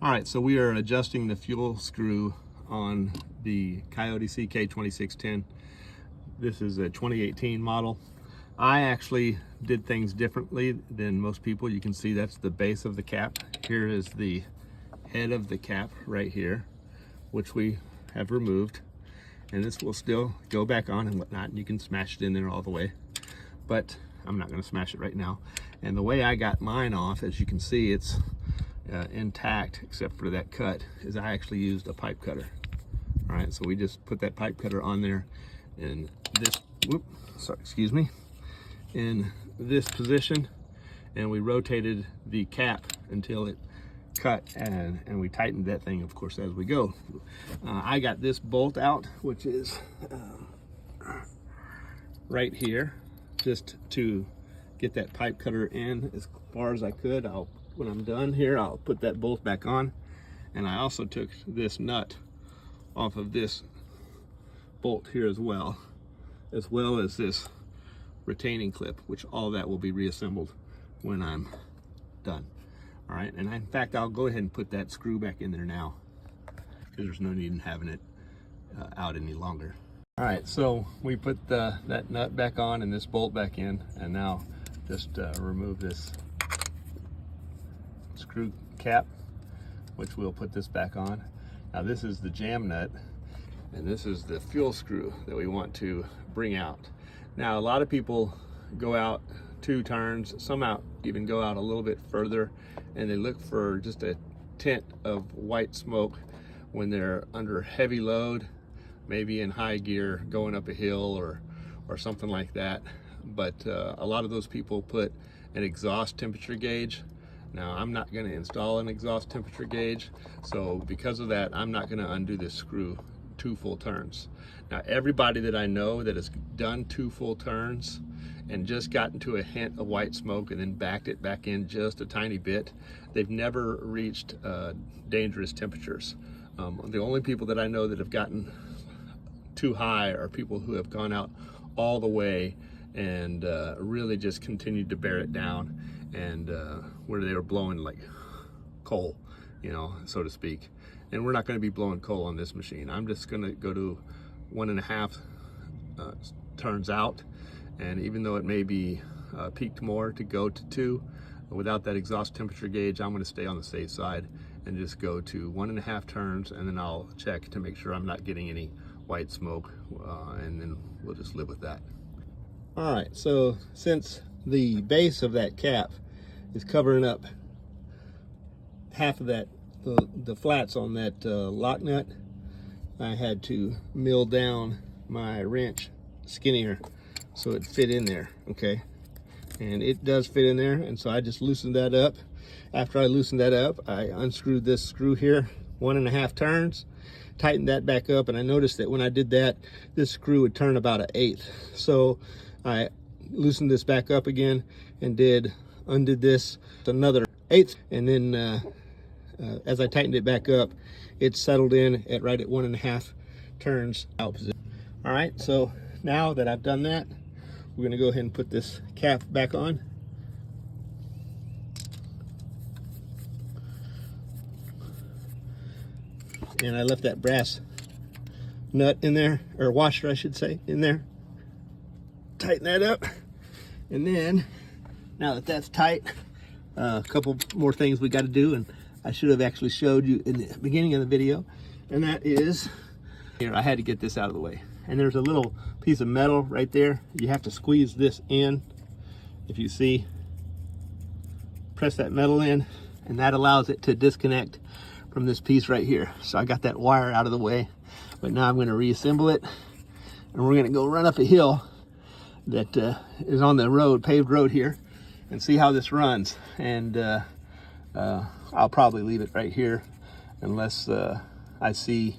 All right, so we are adjusting the fuel screw on the Kioti CK2610. This is a 2018 model. I actually did things differently than most people. You can see that's the base of the cap. Here is the head of the cap right here, which we have removed. And this will still go back on and whatnot. And you can smash it in there all the way, but I'm not gonna smash it right now. And the way I got mine off, as you can see, it's intact except for that cut, is I actually used a pipe cutter. All right, so we just put that pipe cutter on there in this, in this position, and we rotated the cap until it cut, and we tightened that thing, of course, as we go. I got this bolt out, which is right here, just to get that pipe cutter in as far as I could. When I'm done here, I'll put that bolt back on. And I also took this nut off of this bolt here as well as this retaining clip, which all that will be reassembled when I'm done. All right, and in fact, I'll go ahead and put that screw back in there now, because there's no need in having it out any longer. All right, so we put that nut back on and this bolt back in, and now just remove this screw cap, which we'll put this back on. Now this is the jam nut, and this is the fuel screw that we want to bring out. Now a lot of people go out 2 turns, some even go out a little bit further, and they look for just a tint of white smoke when they're under heavy load, maybe in high gear going up a hill or something like that. But a lot of those people put an exhaust temperature gauge. Now I'm not going to install an exhaust temperature gauge, so because of that, I'm not going to undo this screw 2 full turns. Now everybody that I know that has done 2 full turns and just gotten to a hint of white smoke and then backed it back in just a tiny bit, they've never reached dangerous temperatures. The only people that I know that have gotten too high are people who have gone out all the way and really just continued to bear it down, and where they were blowing like coal, you know, so to speak. And we're not going to be blowing coal on this machine. I'm just going to go to 1.5 turns out, and even though it may be peaked more to go to 2, without that exhaust temperature gauge, I'm going to stay on the safe side and just go to 1.5 turns, and then I'll check to make sure I'm not getting any white smoke, and then we'll just live with that. All right, so since the base of that cap is covering up half of that, the flats on that lock nut, I had to mill down my wrench skinnier so it fit in there, okay? And it does fit in there, and so I just loosened that up. After I loosened that up, I unscrewed this screw here 1.5 turns, tightened that back up, and I noticed that when I did that, this screw would turn about 1/8. So I loosened this back up again and undid this another 1/8, and then as I tightened it back up, it settled in right at 1.5 turns out position. All right, so now that I've done that, we're gonna go ahead and put this cap back on. And I left that brass nut in there, or washer I should say, in there. Tighten that up. And then, now that that's tight, a couple more things we got to do, and I should have actually showed you in the beginning of the video, and that is, here, I had to get this out of the way. And there's a little piece of metal right there. You have to squeeze this in. If you see, press that metal in, and that allows it to disconnect from this piece right here. So I got that wire out of the way, but now I'm going to reassemble it, and we're going to go run up a hill that is on the road, paved road here, and see how this runs. And I'll probably leave it right here unless I see,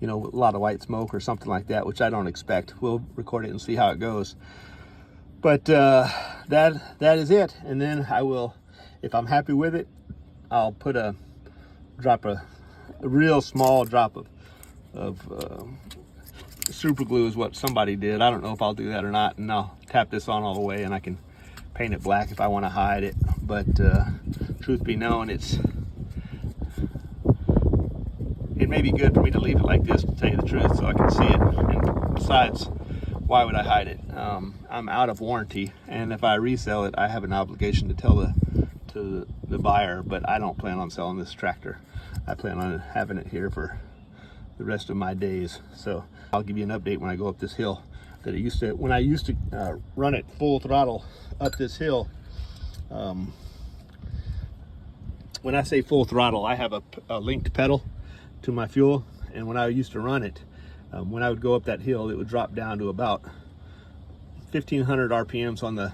you know, a lot of white smoke or something like that, which I don't expect. We'll record it and see how it goes. But that is it. And then I will, if I'm happy with it, I'll put a real small drop of super glue is what somebody did. I don't know if I'll do that or not, and I'll tap this on all the way, and I can paint it black if I want to hide it. But truth be known, it's it may be good for me to leave it like this, to tell you the truth, so I can see it. And besides, why would I hide it? I'm out of warranty, and if I resell it, I have an obligation to tell the buyer, but I don't plan on selling this tractor. I plan on having it here for the rest of my days. So I'll give you an update when I go up this hill. That it used to, when I used to run it full throttle up this hill, when I say full throttle, I have a linked pedal to my fuel, and when I used to run it, when I would go up that hill, it would drop down to about 1500 RPMs on the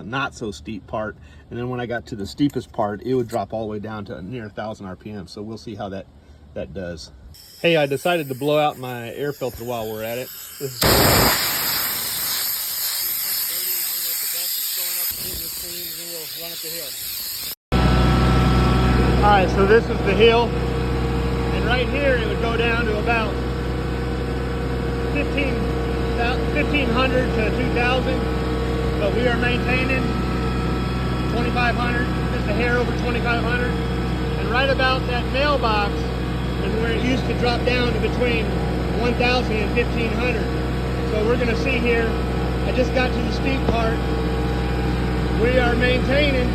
not so steep part, and then when I got to the steepest part, it would drop all the way down to near 1000 RPM. So we'll see how that does. Hey, I decided to blow out my air filter while we're at it. This is run up the hill. All right, so this is the hill, and right here it would go down to about 1500 to 2000, but we are maintaining 2500, just a hair over 2500, and right about that mailbox is where it used to drop down to between 1000 and 1500. So we're going to see here, I just got to the steep part. We are maintaining.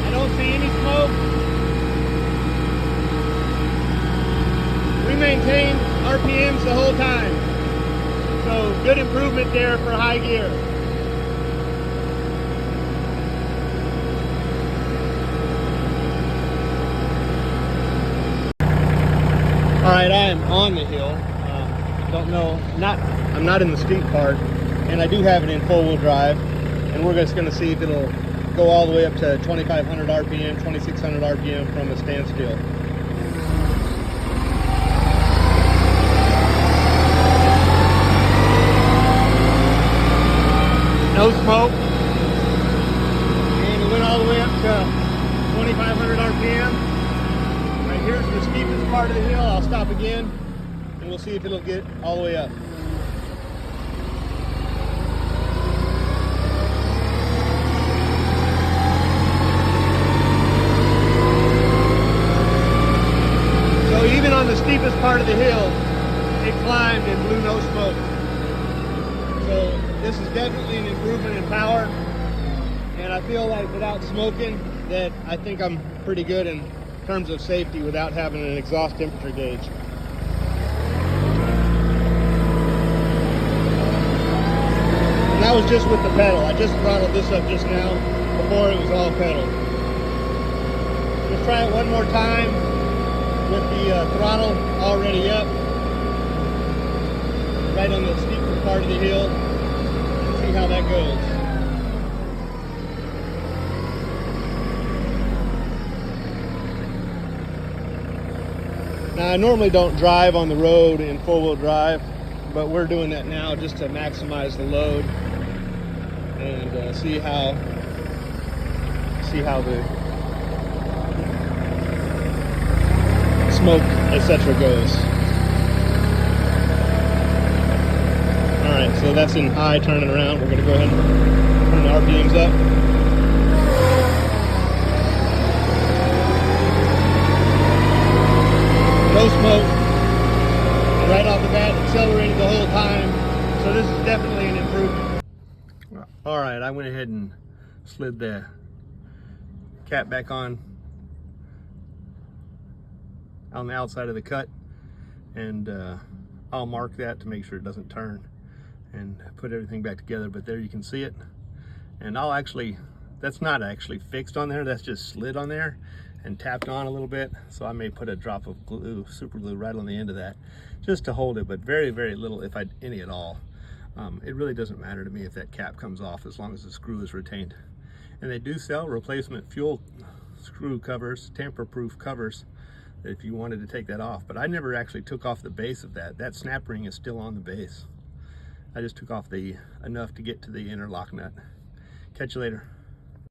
I don't see any smoke. We maintain RPMs the whole time. So good improvement there for high gear. All right, I am on the hill. Don't know, I'm not in the steep part. And I do have it in four-wheel drive, and we're just going to see if it'll go all the way up to 2500 RPM, 2600 RPM from a standstill. No smoke, and it went all the way up to 2500 RPM. Right here's the steepest part of the hill. I'll stop again, and we'll see if it'll get all the way up. Even on the steepest part of the hill, it climbed and blew no smoke. So this is definitely an improvement in power, and I feel like without smoking that I think I'm pretty good in terms of safety without having an exhaust temperature gauge. And that was just with the pedal. I just throttled this up just now. Before it was all pedal. Let's try it one more time with the throttle already up, right on the steepest part of the hill, and see how that goes. Now I normally don't drive on the road in four-wheel drive, but we're doing that now just to maximize the load and see how the smoke, etc. goes. All right, so that's in high, turning around. We're gonna go ahead and turn the RPMs up. No smoke. And right off the bat, accelerated the whole time. So this is definitely an improvement. All right, I went ahead and slid the cap back on the outside of the cut, and I'll mark that to make sure it doesn't turn and put everything back together. But there you can see it, and that's not actually fixed on there, that's just slid on there and tapped on a little bit. So I may put a drop of glue, super glue, right on the end of that just to hold it, but very, very little, if any at all. It really doesn't matter to me if that cap comes off, as long as the screw is retained. And they do sell replacement fuel screw covers, tamper-proof covers, if you wanted to take that off. But I never actually took off the base of that. That snap ring is still on the base. I just took off enough to get to the interlock nut. Catch you later.